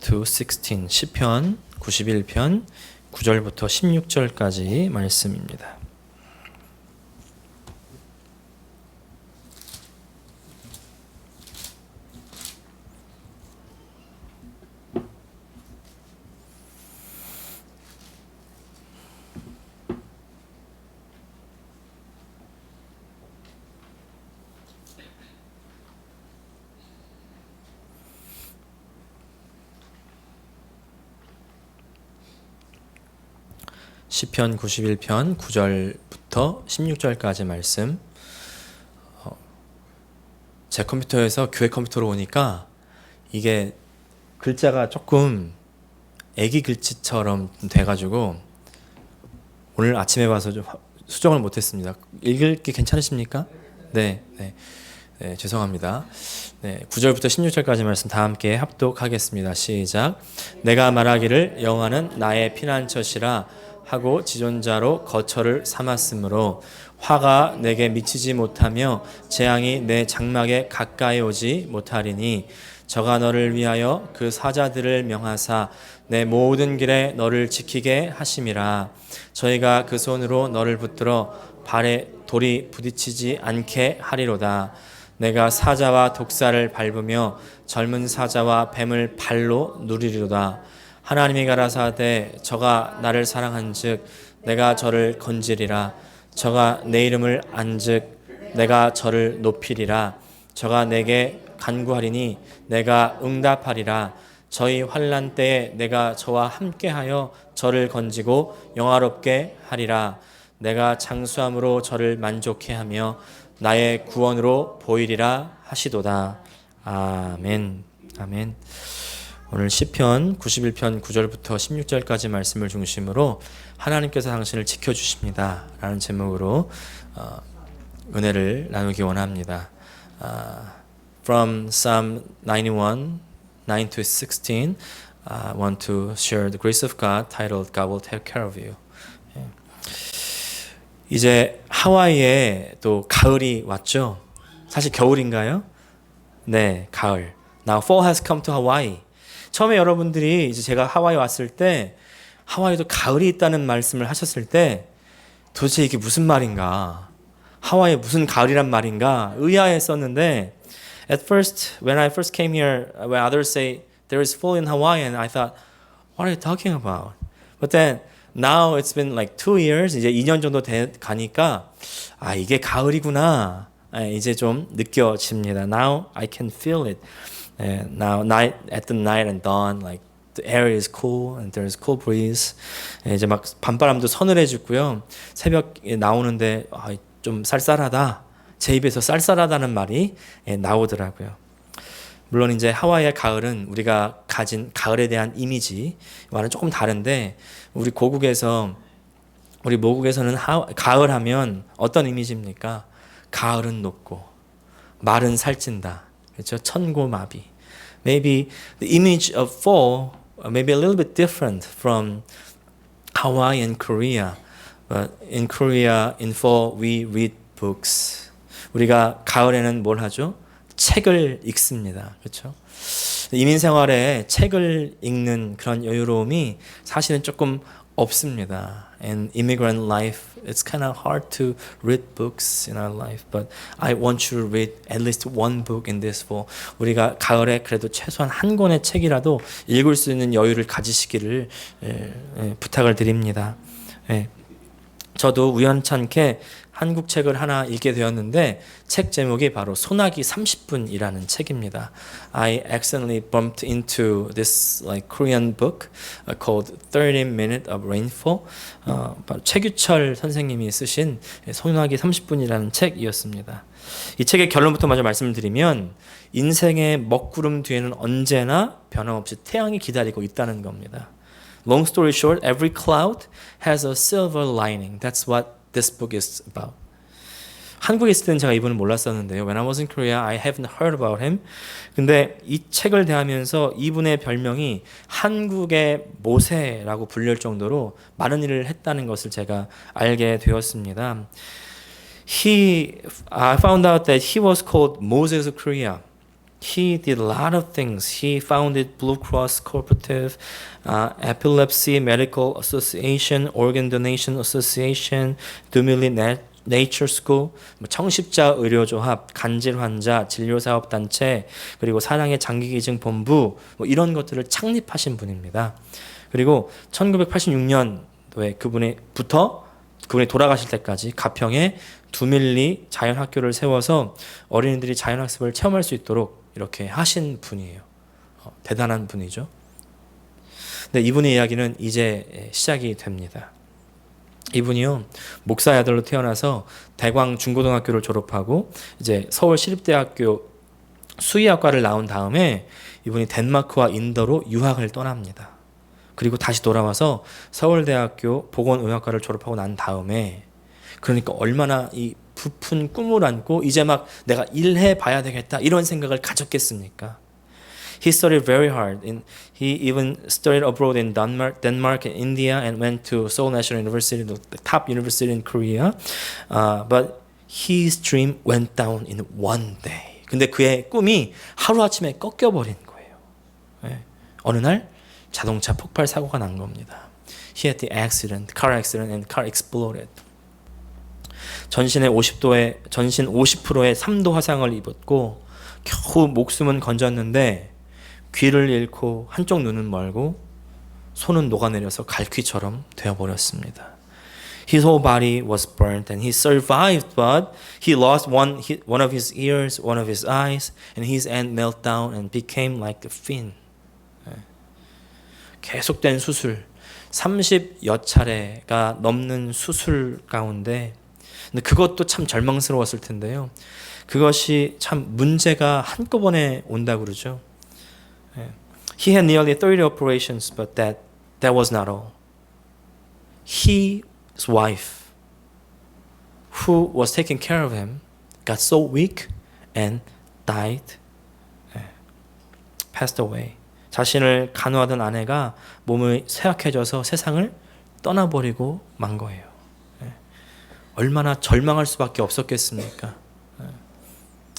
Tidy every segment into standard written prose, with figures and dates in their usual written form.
to 16 시편 91편 9절부터 16절까지 말씀입니다. 시편 91편 9절부터 16절까지 말씀. 제 컴퓨터에서 교회 컴퓨터로 오니까 이게 글자가 조금 애기 글씨처럼 돼가지고 오늘 아침에 와서 좀 수정을 못했습니다. 읽기 괜찮으십니까? 네, 죄송합니다. 9절부터 16절까지 말씀 다 함께 합독하겠습니다. 시작. 내가 말하기를 여호와는 나의 피난처시라 하고 지존자로 거처를 삼았으므로 화가 내게 미치지 못하며 재앙이 내 장막에 가까이 오지 못하리니 저가 너를 위하여 그 사자들을 명하사 내 모든 길에 너를 지키게 하심이라. 저희가 그 손으로 너를 붙들어 발에 돌이 부딪히지 않게 하리로다. 내가 사자와 독사를 밟으며 젊은 사자와 뱀을 발로 누리리로다. 하나님이 가라사대 저가 나를 사랑한즉 내가 저를 건지리라. 저가 내 이름을 안즉 내가 저를 높이리라. 저가 내게 간구하리니 내가 응답하리라. 저희 환난 때에 내가 저와 함께하여 저를 건지고 영화롭게 하리라. 내가 장수함으로 저를 만족해 하며 나의 구원으로 보이리라 하시도다. 아멘. 아멘. 오늘 시편 91편 9절부터 16절까지 말씀을 중심으로 하나님께서 당신을 지켜주십니다 라는 제목으로 은혜를 나누기 원합니다. From Psalm 91, 9 to 16, I want to share the grace of God titled God will take care of you. 이제 하와이에 또 가을이 왔죠. 사실 겨울인가요? 네, 가을. Now fall has come to Hawaii. 처음에 여러분들이 이제 제가 하와이 왔을 때 하와이도 가을이 있다는 말씀을 하셨을 때 도대체 이게 무슨 말인가? 하와이에 무슨 가을이란 말인가? 의아했었는데 at first when I first came here when others say there is fall in Hawaii and I thought what are you talking about? But then now it's been like 2 years 이제 2년 정도 가니까 아 이게 가을이구나. 이제 좀 느껴집니다. Now I can feel it. Now at the night and dawn, like the air is cool and there's cool breeze. 이제 막 밤바람도 서늘해지고요. 새벽에 나오는데 좀 쌀쌀하다. 제 입에서 쌀쌀하다는 말이 나오더라고요. 물론 이제 하와이의 가을은 우리가 가진 가을에 대한 이미지와는 조금 다른데 우리 모국에서는 가을 하면 어떤 이미지입니까? 가을은 높고 말은 살찐다. 그렇죠? 천고마비. Maybe the image of fall may be a little bit different from Hawaii and Korea. But in Korea, in fall, we read books. 우리가 가을에는 뭘 하죠? 책을 읽습니다. 그렇죠? 이민 생활에 책을 읽는 그런 여유로움이 사실은 조금 없습니다. And immigrant life, it's kind of hard to read books in our life. But I want you to read at least one book in this fall. 우리가 가을에 그래도 최소한 한 권의 책이라도 읽을 수 있는 여유를 가지시기를 부탁을 드립니다. 저도 우연찮게 한국 책을 하나 읽게 되었는데 책 제목이 바로 소나기 30분이라는 책입니다. I accidentally bumped into this like Korean book called 30 Minutes of Rainfall. 최규철 선생님이 쓰신 소나기 30분이라는 책이었습니다. 이 책의 결론부터 먼저 말씀을 드리면 인생의 먹구름 뒤에는 언제나 변함없이 태양이 기다리고 있다는 겁니다. Long story short, every cloud has a silver lining. That's what this book is about. 한국에 있을 때는 제가 이분을 몰랐었는데요. When I was in Korea, I haven't heard about him. 근데 이 책을 대하면서 이분의 별명이 한국의 모세라고 불릴 정도로 많은 일을 했다는 것을 제가 알게 되었습니다. I found out that he was called Moses of Korea. He did a lot of things. He founded Blue Cross Cooperative, Epilepsy Medical Association, Organ Donation Association, Dumili Nature School, 청십자 의료조합, 간질 환자 진료사업 단체, 그리고 사랑의 장기기증본부 이런 것들을 창립하신 분입니다. 그리고 1986년도에 그분이 돌아가실 때까지 가평에 두밀리 자연학교를 세워서 어린이들이 자연학습을 체험할 수 있도록 이렇게 하신 분이에요. 대단한 분이죠. 근데 이분의 이야기는 이제 시작이 됩니다. 이분이요, 목사의 아들로 태어나서 대광 중고등학교를 졸업하고 이제 서울시립대학교 수의학과를 나온 다음에 이분이 덴마크와 인도로 유학을 떠납니다. 그리고 다시 돌아와서 서울대학교 보건의학과를 졸업하고 난 다음에, 그러니까 얼마나 이 부푼 꿈을 안고 이제 막 내가 일해 봐야 되겠다 이런 생각을 가졌겠습니까? He studied very hard. He even studied abroad in Denmark and India and went to Seoul National University, the top university in Korea. But his dream went down in one day. 근데 그의 꿈이 하루아침에 꺾여버린 거예요. 네. 어느 날 자동차 폭발 사고가 난 겁니다. He had the car accident and car exploded. 전신 50%의 3도 화상을 입었고 겨우 목숨은 건졌는데 귀를 잃고 한쪽 눈은 멀고 손은 녹아내려서 갈퀴처럼 되어버렸습니다. His whole body was burnt and he survived, but he lost one of his ears, one of his eyes, and his hand melted down and became like the fin. 계속된 수술, 30여 차례가 넘는 수술 가운데, 근데 그것도 참 절망스러웠을 텐데요. 그것이 참 문제가 한꺼번에 온다고 그러죠. He had nearly 30 operations, but that was not all. His wife, who was taking care of him, got so weak and died, passed away. 자신을 간호하던 아내가 몸이 쇠약해져서 세상을 떠나버리고 만 거예요. 얼마나 절망할 수밖에 없었겠습니까?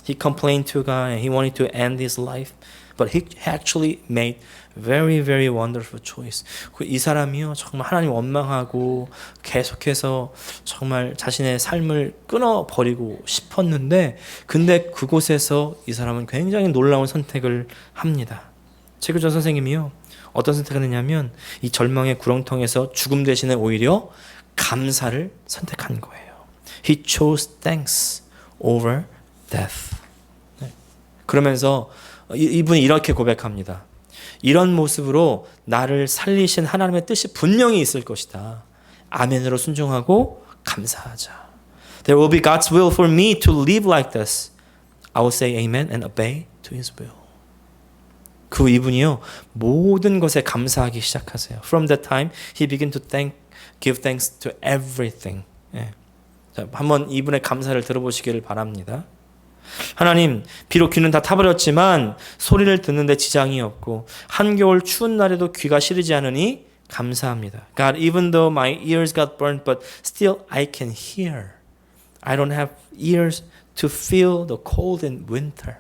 He complained to God and he wanted to end his life, but he actually made very, very wonderful choice. 이 사람이요, 정말 하나님 원망하고 계속해서 정말 자신의 삶을 끊어버리고 싶었는데, 근데 그곳에서 이 사람은 굉장히 놀라운 선택을 합니다. 최규전 선생님이요, 어떤 선택을 했냐면 이 절망의 구렁텅이에서 죽음 대신에 오히려 감사를 선택한 거예요. He chose thanks over death. 그러면서 이분이 이렇게 고백합니다. 이런 모습으로 나를 살리신 하나님의 뜻이 분명히 있을 것이다. 아멘으로 순종하고 감사하자. There will be God's will for me to live like this. I will say amen and obey to His will. 그 이분이요, 모든 것에 감사하기 시작하세요. From that time, he began to give thanks to everything. 예. 자, 한번 이분의 감사를 들어보시기를 바랍니다. 하나님, 비록 귀는 다 타버렸지만 소리를 듣는데 지장이 없고 한겨울 추운 날에도 귀가 시리지 않으니 감사합니다. God, even though my ears got burned, but still I can hear. I don't have ears to feel the cold in winter.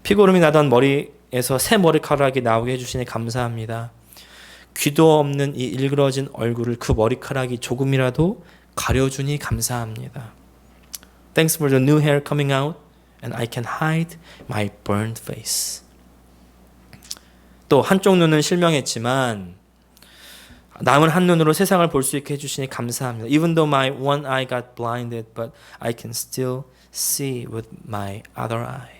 피고름이 나던 머리에서 새 머리카락이 나오게 해주시니 감사합니다. 귀도 없는 이 일그러진 얼굴을 그 머리카락이 조금이라도 가려주니 감사합니다. Thanks for the new hair coming out and I can hide my burned face. 또 한쪽 눈은 실명했지만 남은 한 눈으로 세상을 볼 수 있게 해주시니 감사합니다. Even though my one eye got blinded, but I can still see with my other eye.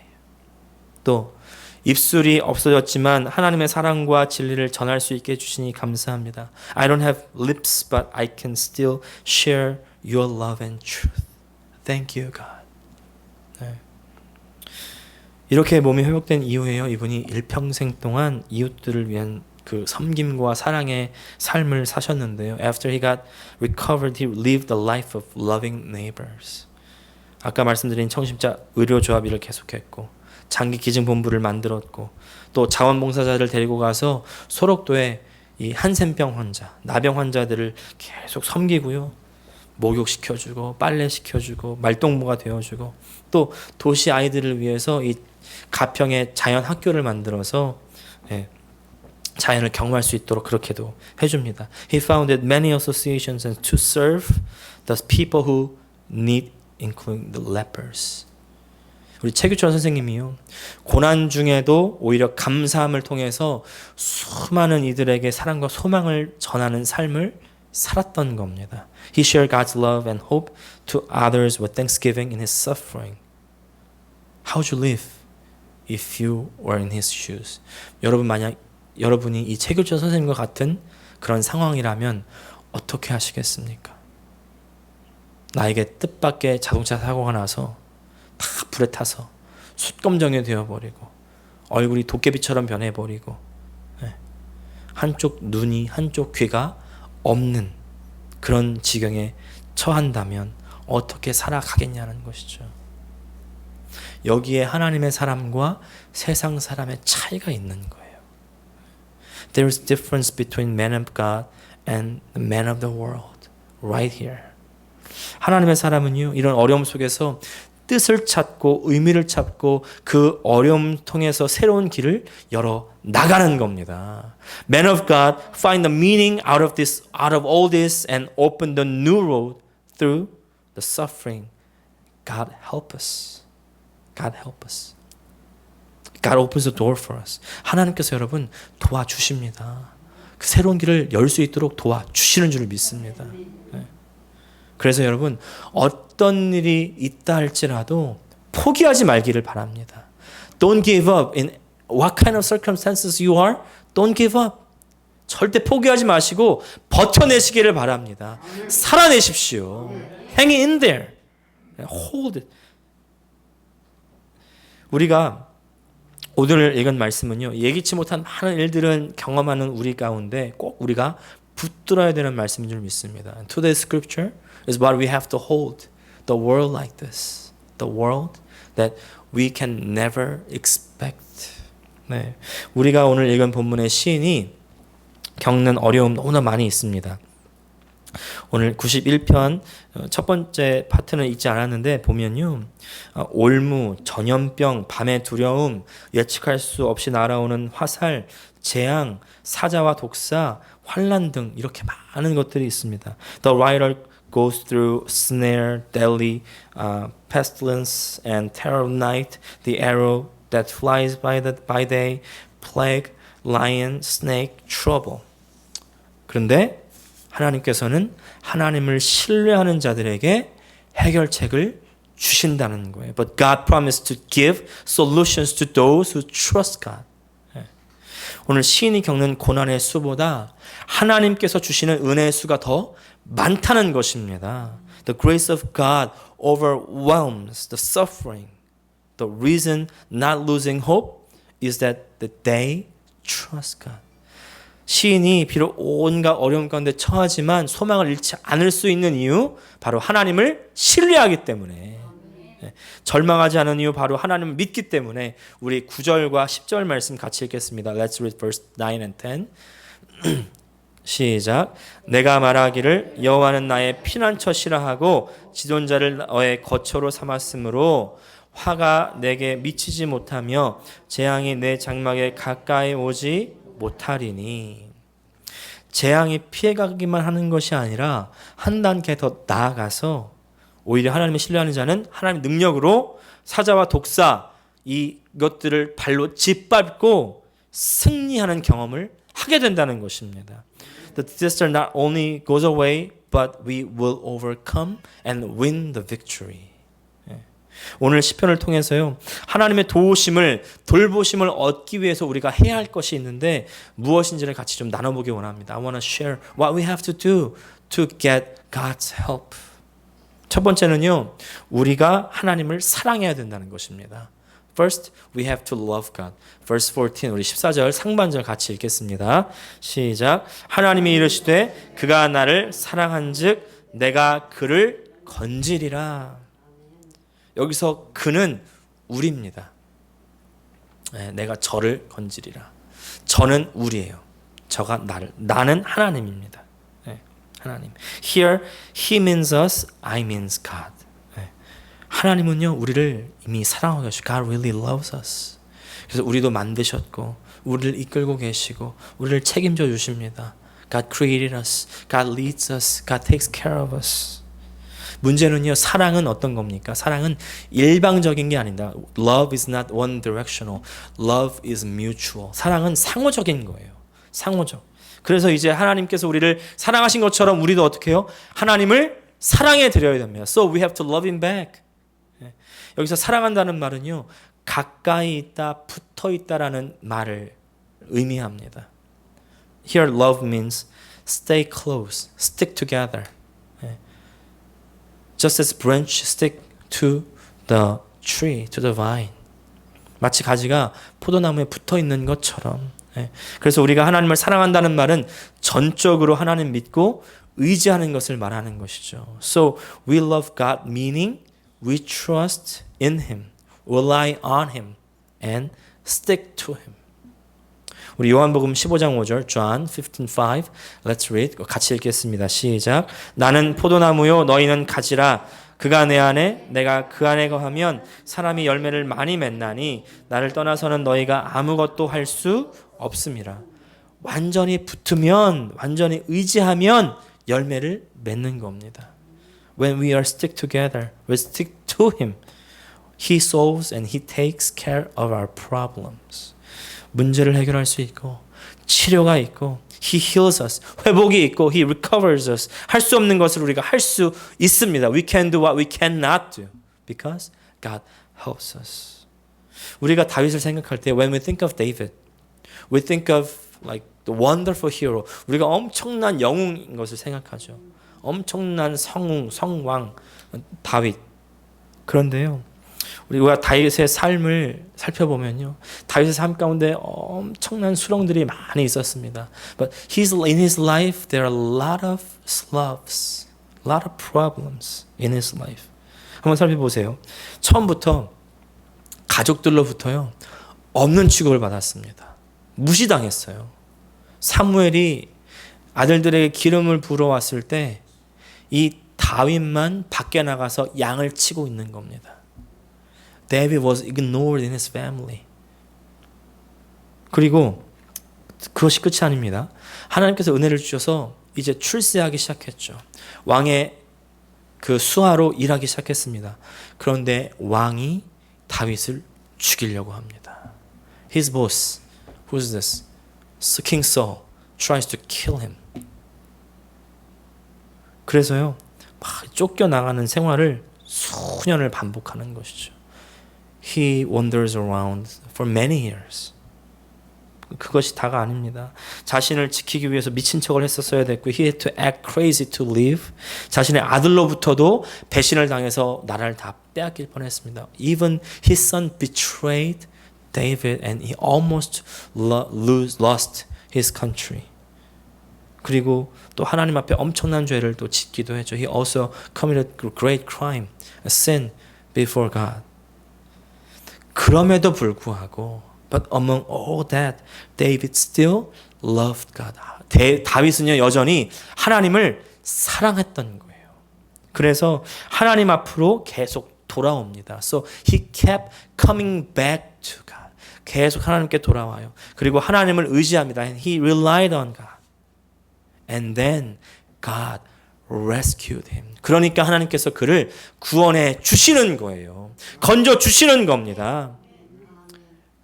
또 입술이 없어졌지만 하나님의 사랑과 진리를 전할 수 있게 해주시니 감사합니다. I don't have lips, but I can still share your love and truth. Thank you, God. 네. 이렇게 몸이 회복된 이후에요, 이분이 일평생 동안 이웃들을 위한 그 섬김과 사랑의 삶을 사셨는데요. After he got recovered, he lived the life of loving neighbors. 아까 말씀드린 청십자 의료조합 일을 계속했고, 장기 기증본부를 만들었고, 또 자원봉사자를 데리고 가서 소록도에 이 한센병 환자, 나병 환자들을 계속 섬기고요. 목욕시켜주고 빨래 시켜주고 말동무가 되어주고 또 도시 아이들을 위해서 이 가평에 자연 학교를 만들어서 자연을 경험할 수 있도록 그렇게도 해줍니다. He founded many associations to serve the people who need, including the lepers. 우리 최규철 선생님이요. 고난 중에도 오히려 감사함을 통해서 수많은 이들에게 사랑과 소망을 전하는 삶을 살았던 겁니다. He shared God's love and hope to others with thanksgiving in his suffering. How would you live if you were in his shoes? 여러분 만약 여러분이 이 최규철 선생님과 같은 그런 상황이라면 어떻게 하시겠습니까? 나에게 뜻밖의 자동차 사고가 나서 다 불에 타서 숯검정이 되어버리고 얼굴이 도깨비처럼 변해버리고 한쪽 눈이 한쪽 귀가 없는 그런 지경에 처한다면 어떻게 살아가겠냐는 것이죠. 여기에 하나님의 사람과 세상 사람의 차이가 있는 거예요. There is difference between man of God and the man of the world. Right here. 하나님의 사람은요, 이런 어려움 속에서 뜻을 찾고 의미를 찾고 그 어려움 통해서 새로운 길을 열어 나가는 겁니다. Men of God find the meaning out of all this and open the new road through the suffering. God help us. God help us. God opens the door for us. 하나님께서 여러분 도와주십니다. 그 새로운 길을 열 수 있도록 도와주시는 줄 믿습니다. 그래서 여러분 어떤 일이 있다 할지라도 포기하지 말기를 바랍니다. Don't give up in what kind of circumstances you are. Don't give up. 절대 포기하지 마시고 버텨내시기를 바랍니다. 살아내십시오. Hang in there. Hold it. 우리가 오늘 읽은 말씀은요, 예기치 못한 많은 일들은 경험하는 우리 가운데 꼭 우리가 붙들어야 되는 말씀인 줄 믿습니다. Today's scripture is what we have to hold. The world like this. The world that we can never expect. 네. 우리가 오늘 읽은 본문의 시인이 겪는 어려움 너무나 많이 있습니다. 오늘 91편 첫 번째 파트는 읽지 않았는데 보면요. 올무, 전염병, 밤의 두려움, 예측할 수 없이 날아오는 화살, 재앙, 사자와 독사, 환난 등 이렇게 많은 것들이 있습니다. The writer goes through snare, deadly, pestilence and terror of night, the arrow that flies by day, plague, lion, snake, trouble. 그런데 하나님께서는 하나님을 신뢰하는 자들에게 해결책을 주신다는 거예요. But God promised to give solutions to those who trust God. 오늘 시인이 겪는 고난의 수보다 하나님께서 주시는 은혜의 수가 더 많다는 것입니다. The grace of God overwhelms the suffering. The reason not losing hope is that they trust God. 시인이 비록 온갖 어려움 가운데 처하지만 소망을 잃지 않을 수 있는 이유 바로 하나님을 신뢰하기 때문에, 절망하지 않은 이유 바로 하나님을 믿기 때문에. 우리 9절과 10절 말씀 같이 읽겠습니다. Let's read verse 9 and 10. 시작. 내가 말하기를 여호와는 나의 피난처시라 하고 지존자를 너의 거처로 삼았으므로 화가 내게 미치지 못하며 재앙이 내 장막에 가까이 오지 못하리니. 재앙이 피해가기만 하는 것이 아니라 한 단계 더 나아가서 오히려 하나님을 신뢰하는 자는 하나님의 능력으로 사자와 독사 이것들을 발로 짓밟고 승리하는 경험을 하게 된다는 것입니다. The disaster not only goes away, but we will overcome and win the victory. 오늘 시편을 통해서요, 하나님의 도우심을, 돌보심을 얻기 위해서 우리가 해야 할 것이 있는데 무엇인지를 같이 좀 나눠보기 원합니다. I want to share what we have to do to get God's help. 첫 번째는요, 우리가 하나님을 사랑해야 된다는 것입니다. First, we have to love God. Verse 14, 우리 14절 상반절 같이 읽겠습니다. 시작. 하나님이 이르시되 그가 나를 사랑한즉 내가 그를 건지리라. 여기서 그는 우리입니다. 내가 저를 건지리라. 저는 우리예요. 저가 나를. 나는 하나님입니다. 하나님. Here, He means us, I means God. 하나님은요, 우리를 이미 사랑하고 계시고, God really loves us. 그래서 우리도 만드셨고, 우리를 이끌고 계시고, 우리를 책임져 주십니다. God created us. God leads us. God takes care of us. 문제는요, 사랑은 어떤 겁니까? 사랑은 일방적인 게 아니다. Love is not one directional. Love is mutual. 사랑은 상호적인 거예요. 상호적. 그래서 이제 하나님께서 우리를 사랑하신 것처럼 우리도 어떻게 해요? 하나님을 사랑해 드려야 됩니다. So we have to love him back. 여기서 사랑한다는 말은요, 가까이 있다, 붙어 있다라는 말을 의미합니다. Here love means stay close, stick together. Just as branch stick to the tree, to the vine. 마치 가지가 포도나무에 붙어 있는 것처럼. 그래서 우리가 하나님을 사랑한다는 말은 전적으로 하나님 믿고 의지하는 것을 말하는 것이죠. So we love God meaning we trust in Him, rely on Him, and stick to Him. 우리 요한복음 15장 5절, John 15:5, let's read. 같이 읽겠습니다. 시작. 나는 포도나무요, 너희는 가지라. 그가 내 안에, 내가 그 안에 거하면 사람이 열매를 많이 맺나니 나를 떠나서는 너희가 아무것도 할 수 없음이라. 완전히 붙으면, 완전히 의지하면 열매를 맺는 겁니다. When we are stick together, we stick to Him. He solves and He takes care of our problems. 문제를 해결할 수 있고 치료가 있고 He heals us. 회복이 있고 He recovers us. 할 수 없는 것을 우리가 할 수 있습니다. We can do what we cannot do because God helps us. 우리가 다윗을 생각할 때 when we think of David, we think of like the wonderful hero. 우리가 엄청난 영웅인 것을 생각하죠. 엄청난 성웅, 성왕 다윗. 그런데요, 우리가 다윗의 삶을 살펴보면요, 다윗의 삶 가운데 엄청난 수렁들이 많이 있었습니다. But in his life there are a lot of sloghs, a lot of problems in his life. 한번 살펴보세요. 처음부터 가족들로부터요 없는 취급을 받았습니다. 무시당했어요. 사무엘이 아들들에게 기름을 불어왔을 때 이 다윗만 밖에 나가서 양을 치고 있는 겁니다. David was ignored in his family. 그리고 그것이 끝이 아닙니다. 하나님께서 은혜를 주셔서 이제 출세하기 시작했죠. 왕의 그 수하로 일하기 시작했습니다. 그런데 왕이 다윗을 죽이려고 합니다. His boss, who's this? King Saul tries to kill him. 그래서요, 막 쫓겨나가는 생활을 수년을 반복하는 것이죠. He wanders around for many years. 그것이 다가 아닙니다. 자신을 지키기 위해서 미친 척을 했었어야 됐고, he had to act crazy to live. 자신의 아들로부터도 배신을 당해서 나라를 다 빼앗길 뻔했습니다. Even his son betrayed David and he almost lost his country. 그리고 또 하나님 앞에 엄청난 죄를 또 짓기도 했죠. He also committed great crime, a sin before God. 그럼에도 불구하고, but among all that, David still loved God. 다윗은요 여전히 하나님을 사랑했던 거예요. 그래서 하나님 앞으로 계속 돌아옵니다. So he kept coming back to God. 계속 하나님께 돌아와요. 그리고 하나님을 의지합니다. And he relied on God. And then God rescued him. 그러니까 하나님께서 그를 구원해 주시는 거예요. 건져 주시는 겁니다.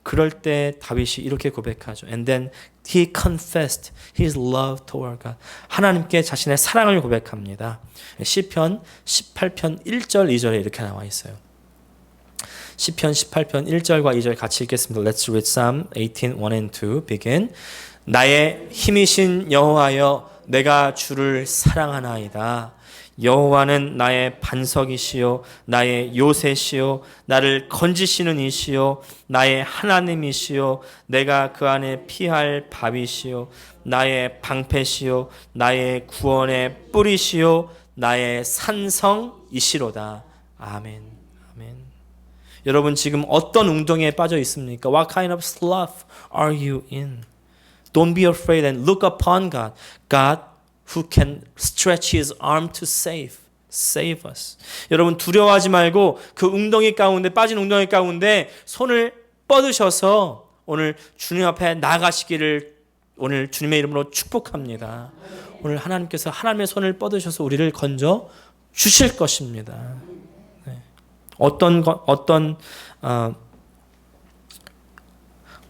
그럴 때 다윗이 이렇게 고백하죠. And then he confessed his love toward God. 하나님께 자신의 사랑을 고백합니다. 시편 18편 1절 2절에 이렇게 나와 있어요. 시편 18편 1절과 2절 같이 읽겠습니다. Let's read Psalm 18, 1 and 2. Begin. 나의 힘이신 여호와여, 내가 주를 사랑하나이다. 여호와는 나의 반석이시요 나의 요새시요 나를 건지시는 이시요 나의 하나님이시요 내가 그 안에 피할 밥이시요 나의 방패시요 나의 구원의 뿌리시요 나의 산성이시로다. 아멘. 아멘. 여러분 지금 어떤 웅덩이에 빠져 있습니까? What kind of slough are you in? Don't be afraid and look upon God. God who can stretch his arm to save us. 여러분 두려워하지 말고 그 웅덩이 가운데 빠진 웅덩이 가운데 손을 뻗으셔서 오늘 주님 앞에 나가시기를 오늘 주님의 이름으로 축복합니다. 오늘 하나님께서 하나님의 손을 뻗으셔서 우리를 건져 주실 것입니다. 네.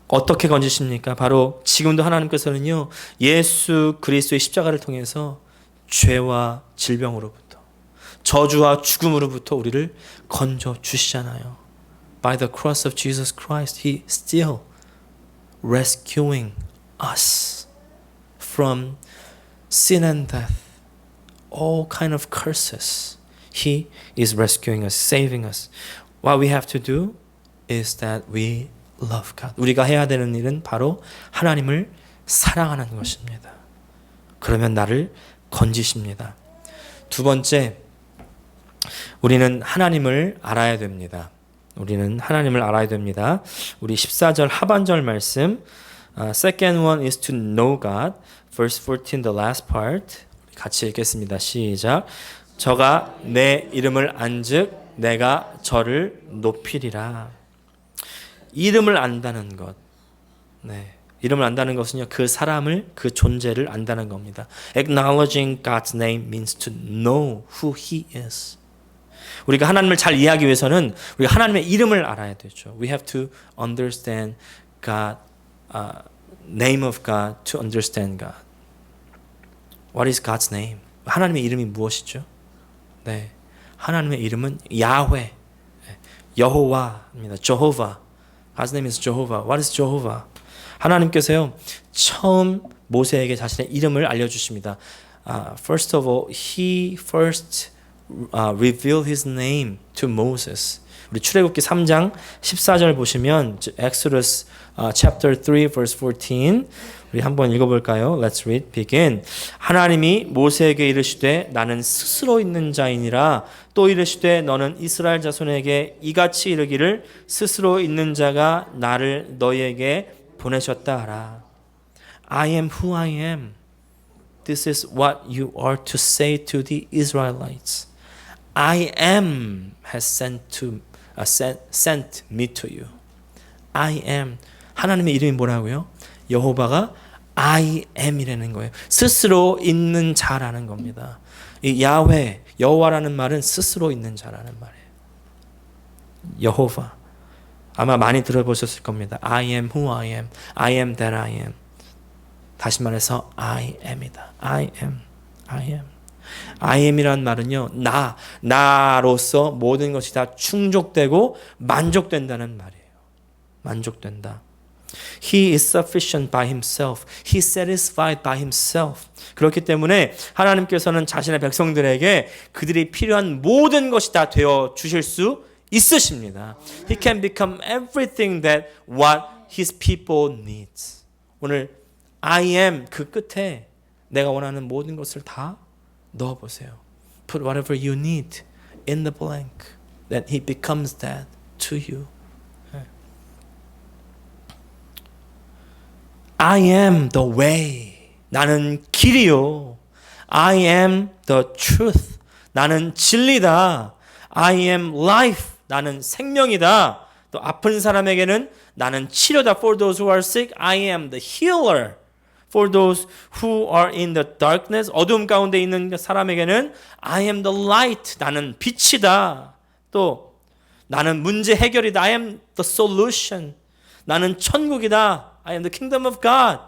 어떻게 건지십니까? 바로 지금도 하나님께서는요, 예수 그리스도의 십자가를 통해서 죄와 질병으로부터, 저주와 죽음으로부터 우리를 건져 주시잖아요. By the cross of Jesus Christ, He still rescuing us from sin and death, all kind of curses. He is rescuing us, saving us. What we have to do is that we love God. 우리가 해야 되는 일은 바로 하나님을 사랑하는 것입니다. 그러면 나를 건지십니다. 두 번째, 우리는 하나님을 알아야 됩니다. 우리는 하나님을 알아야 됩니다. 우리 14절 하반절 말씀, second one is to know God. Verse 14, the last part. 같이 읽겠습니다. 시작. 저가 내 이름을 안즉 내가 저를 높이리라. 이름을 안다는 것. 네. 이름을 안다는 것은요, 그 사람을, 그 존재를 안다는 겁니다. Acknowledging God's name means to know who He is. 우리가 하나님을 잘 이해하기 위해서는 우리가 하나님의 이름을 알아야 되죠. We have to understand God, name of God, to understand God. What is God's name? 하나님의 이름이 무엇이죠? 네, 하나님의 이름은 야훼, 여호와입니다. Jehovah. God's name is Jehovah. What is Jehovah? 하나님께서요, 처음 모세에게 자신의 이름을 알려주십니다. First of all, He first revealed His name to Moses. 우리 출애굽기 3장 14절 보시면 Exodus chapter 3 verse 14 우리 한번 읽어볼까요? Let's read. Begin. 하나님이 모세에게 이르시되 나는 스스로 있는 자이니라. 또 이르시되 너는 이스라엘 자손에게 이같이 이르기를 스스로 있는 자가 나를 너희에게 보내셨다 하라. I am who I am. This is what you are to say to the Israelites. I am has sent me to you. I am. 하나님의 이름이 뭐라고요? 여호와가 I am이라는 거예요. 스스로 있는 자라는 겁니다. 이 야훼, 여호와라는 말은 스스로 있는 자라는 말이에요. 여호와. 아마 많이 들어보셨을 겁니다. I am who I am. I am that I am. 다시 말해서 I am이다. I am. I am. I am이라는 말은요, 나로서 모든 것이 다 충족되고 만족된다는 말이에요. 만족된다. He is sufficient by himself. He is satisfied by himself. 그렇기 때문에 하나님께서는 자신의 백성들에게 그들이 필요한 모든 것이 다 되어 주실 수 있으십니다. He can become everything that what his people needs. 오늘 I am 그 끝에 내가 원하는 모든 것을 다 넣어보세요. Put whatever you need in the blank. That he becomes that to you. I am the way. 나는 길이요. I am the truth. 나는 진리다. I am life. 나는 생명이다. 또 아픈 사람에게는 나는 치료다. For those who are sick, I am the healer. For those who are in the darkness, 어둠 가운데 있는 사람에게는 I am the light. 나는 빛이다. 또 나는 문제 해결이다. I am the solution. 나는 천국이다. I am the kingdom of God.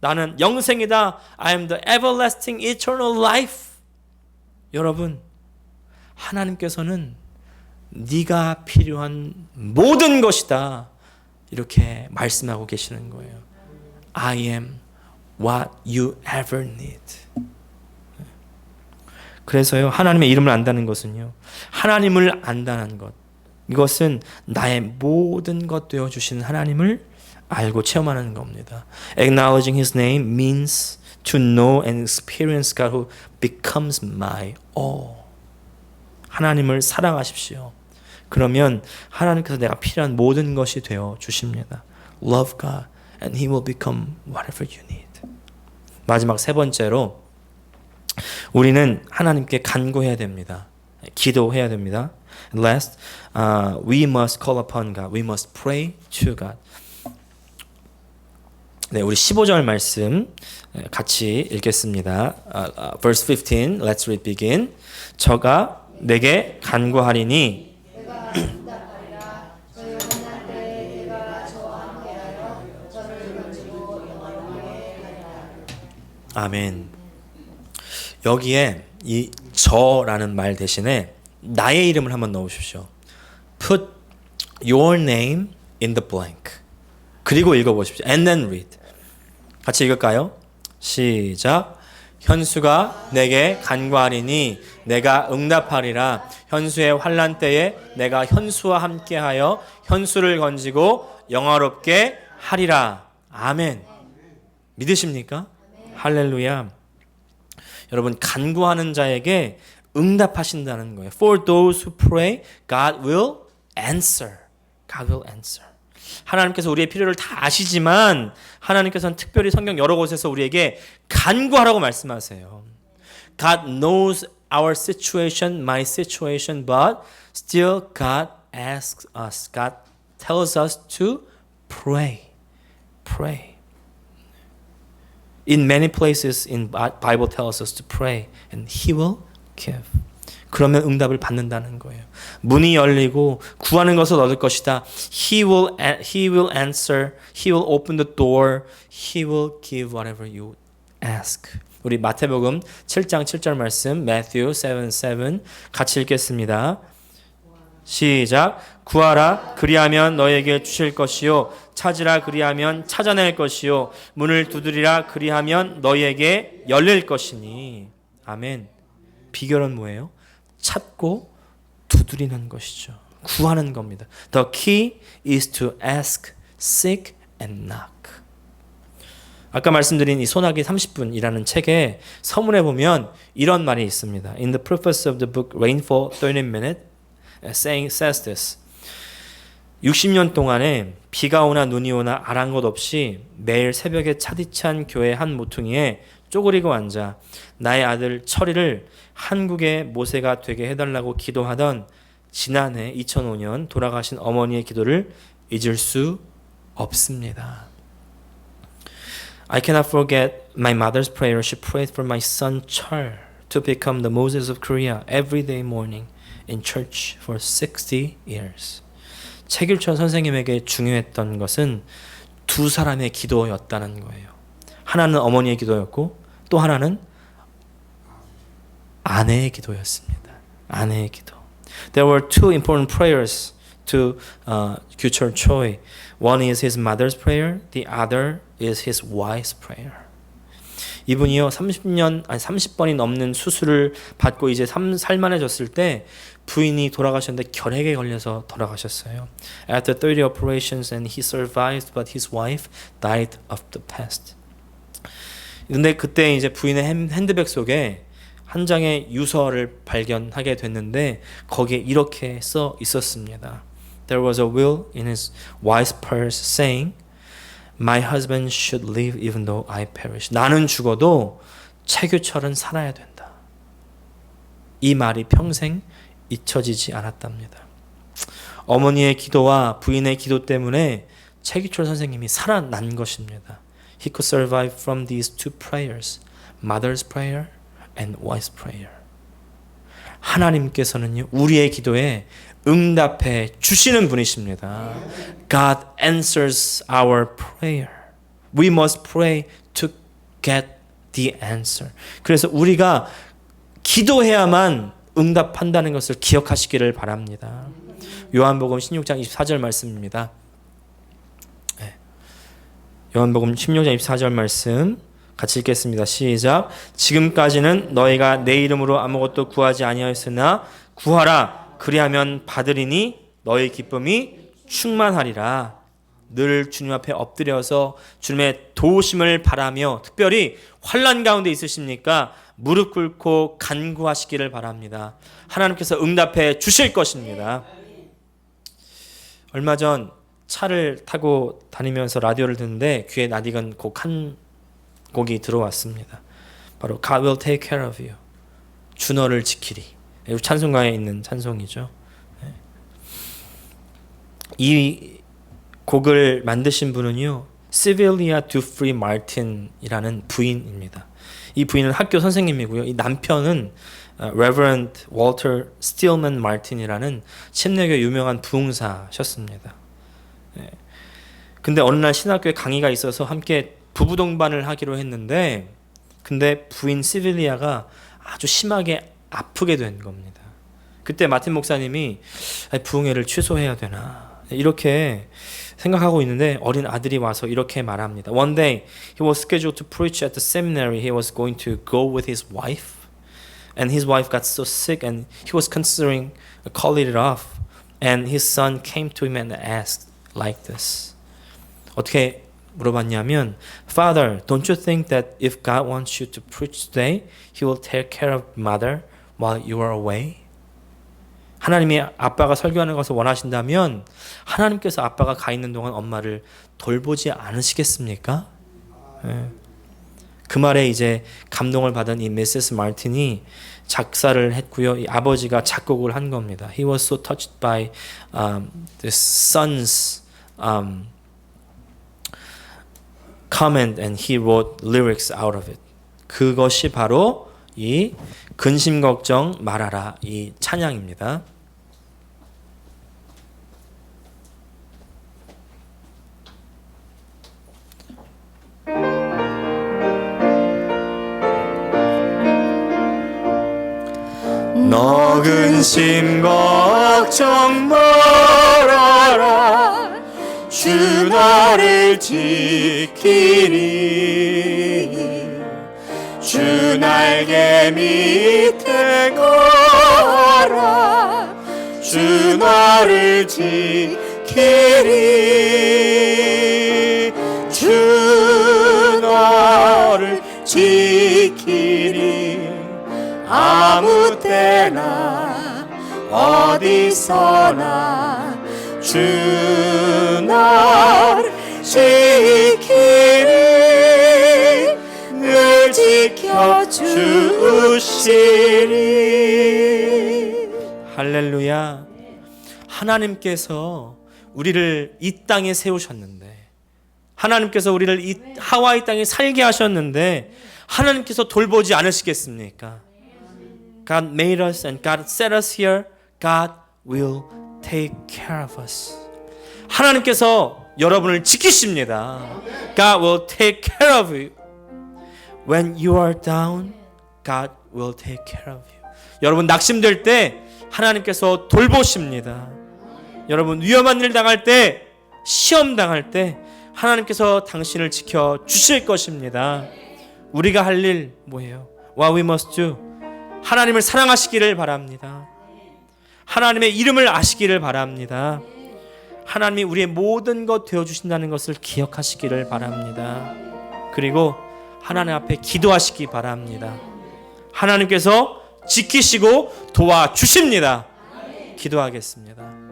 나는 영생이다. I am the everlasting eternal life. 여러분, 하나님께서는 네가 필요한 모든 것이다. 이렇게 말씀하고 계시는 거예요. I am what you ever need. 그래서요, 하나님의 이름을 안다는 것은요, 하나님을 안다는 것. 이것은 나의 모든 것 되어주시는 하나님을 알고 체험하는 겁니다. Acknowledging His name means to know and experience God who becomes my all. 하나님을 사랑하십시오. 그러면 하나님께서 내가 필요한 모든 것이 되어 주십니다. Love God and He will become whatever you need. 마지막 세 번째로 우리는 하나님께 간구해야 됩니다. 기도해야 됩니다. Last, we must call upon God. We must pray to God. 네, 우리 15절 말씀 같이 읽겠습니다. Verse 15, let's read begin. 저가 내게 간구하리니 아멘. 여기에 이 저라는 말 대신에 나의 이름을 한번 넣으십시오. Put your name in the blank. 그리고 읽어보십시오. And then read. 같이 읽을까요? 시작. 현수가 내게 간구하리니 내가 응답하리라. 현수의 환난 때에 내가 현수와 함께하여 현수를 건지고 영화롭게 하리라. 아멘. 믿으십니까? 할렐루야. 여러분, 간구하는 자에게 응답하신다는 거예요. For those who pray, God will answer. God will answer. 하나님께서 우리의 필요를 다 아시지만 하나님께서는 특별히 성경 여러 곳에서 우리에게 간구하라고 말씀하세요. God knows our situation, my situation, but still God asks us. God tells us to pray. Pray. In many places in Bible tells us to pray and He will give. 그러면 응답을 받는다는 거예요. 문이 열리고 구하는 것을 얻을 것이다. He will answer. He will open the door. He will give whatever you ask. 우리 마태복음 7장 7절 말씀 Matthew 7:7 같이 읽겠습니다. 시작. 구하라 그리하면 너에게 주실 것이요 찾으라 그리하면 찾아낼 것이요 문을 두드리라 그리하면 너희에게 열릴 것이니. 아멘. 비결은 뭐예요? 찾고 두드리는 것이죠. 구하는 겁니다. The key is to ask, seek and knock. 아까 말씀드린 이 소나기 30분이라는 책에 서문에 보면 이런 말이 있습니다. In the preface of the book Rainfall 30 Minutes says this. 60년 동안에 비가 오나 눈이 오나 아랑곳 없이 매일 새벽에 차디찬 교회 한 모퉁이에 쪼그리고 앉아 나의 아들 철이를 한국의 모세가 되게 해달라고 기도하던 지난해 2005년 돌아가신 어머니의 기도를 잊을 수 없습니다. I cannot forget my mother's prayer. She prayed for my son Chol to become the Moses of Korea every day morning in church for 60 years. 최길천 선생님에게 중요했던 것은 두 사람의 기도였다는 거예요. 하나는 어머니의 기도였고 또 하나는 아내의 기도였습니다. 아내의 기도. There were two important prayers to Gyuchol Choi. One is his mother's prayer. The other is his wife's prayer. 이분이요 30번이 넘는 수술을 받고 이제 살만해졌을 때 부인이 돌아가셨는데 결핵에 걸려서 돌아가셨어요. After 30 operations and he survived, but his wife died of the pest. 근데 그때 이제 부인의 핸드백 속에 한 장의 유서를 발견하게 됐는데 거기에 이렇게 써 있었습니다. There was a will in his wife's purse saying, My husband should live even though I perish. 나는 죽어도 최규철은 살아야 된다. 이 말이 평생 잊혀지지 않았답니다. 어머니의 기도와 부인의 기도 때문에 최규철 선생님이 살아난 것입니다. He could survive from these two prayers, mother's prayer and wife's prayer. 하나님께서는요 우리의 기도에 응답해 주시는 분이십니다. God answers our prayer. We must pray to get the answer. 그래서 우리가 기도해야만 응답한다는 것을 기억하시기를 바랍니다. 요한복음 16장 24절 말씀입니다. 네. 요한복음 16장 24절 말씀 같이 읽겠습니다. 시작. 지금까지는 너희가 내 이름으로 아무것도 구하지 아니하였으나 구하라 그리하면 받으리니 너희 기쁨이 충만하리라. 늘 주님 앞에 엎드려서 주님의 도우심을 바라며 특별히 환난 가운데 있으십니까? 무릎 꿇고 간구하시기를 바랍니다. 하나님께서 응답해 주실 것입니다. 얼마 전 차를 타고 다니면서 라디오를 듣는데 귀에 낯익은 곡 한 곡이 들어왔습니다. 바로 God will take care of you. 주 너를 지키리. 찬송가에 있는 찬송이죠. 이 곡을 만드신 분은요, 시빌리아 두프리 마틴이라는 부인입니다. 이 부인은 학교 선생님이고요. 이 남편은 Reverend Walter Stillman Martin이라는 침례교 유명한 부흥사셨습니다. 근데 어느 날 신학교에 강의가 있어서 함께 부부 동반을 하기로 했는데, 근데 부인 시빌리아가 아주 심하게 아프게 된 겁니다. 그때 마틴 목사님이 부흥회를 취소해야 되나 이렇게 생각하고 있는데 어린 아들이 와서 이렇게 말합니다. One day he was scheduled to preach at the seminary. He was going to go with his wife, and his wife got so sick, and he was considering calling it off. And his son came to him and asked like this. 어떻게 물어봤냐면, Father, don't you think that if God wants you to preach today, He will take care of mother while you are away? 하나님이 아빠가 설교하는 것을 원하신다면 하나님께서 아빠가 가 있는 동안 엄마를 돌보지 않으시겠습니까? 그 말에 이제 감동을 받은 이 미세스 마틴이 작사를 했고요. 이 아버지가 작곡을 한 겁니다. He was so touched by the son's comment and he wrote lyrics out of it. 그것이 바로 이 근심 걱정 말아라 이 찬양입니다. 너 근심 걱정 말아라 주 너를 지키리 주 날개 밑에 걸어라 주 너를 지키리 주 너를 지키리 아무 때나 어디서나 주 너를 지키리 늘 지켜주시리. 할렐루야. 하나님께서 우리를 이 땅에 세우셨는데, 하나님께서 우리를 이 하와이 땅에 살게 하셨는데 하나님께서 돌보지 않으시겠습니까? God made us and God set us here. God will take care of us. 하나님께서 여러분을 지키십니다. God will take care of you. When you are down, God will take care of you. 여러분 낙심될 때 하나님께서 돌보십니다. 여러분 위험한 일 당할 때, 시험 당할 때 하나님께서 당신을 지켜 주실 것입니다. 우리가 할 일 뭐예요? What we must do? 하나님을 사랑하시기를 바랍니다. 하나님의 이름을 아시기를 바랍니다. 하나님이 우리의 모든 것 되어주신다는 것을 기억하시기를 바랍니다. 그리고 하나님 앞에 기도하시기 바랍니다. 하나님께서 지키시고 도와주십니다. 기도하겠습니다.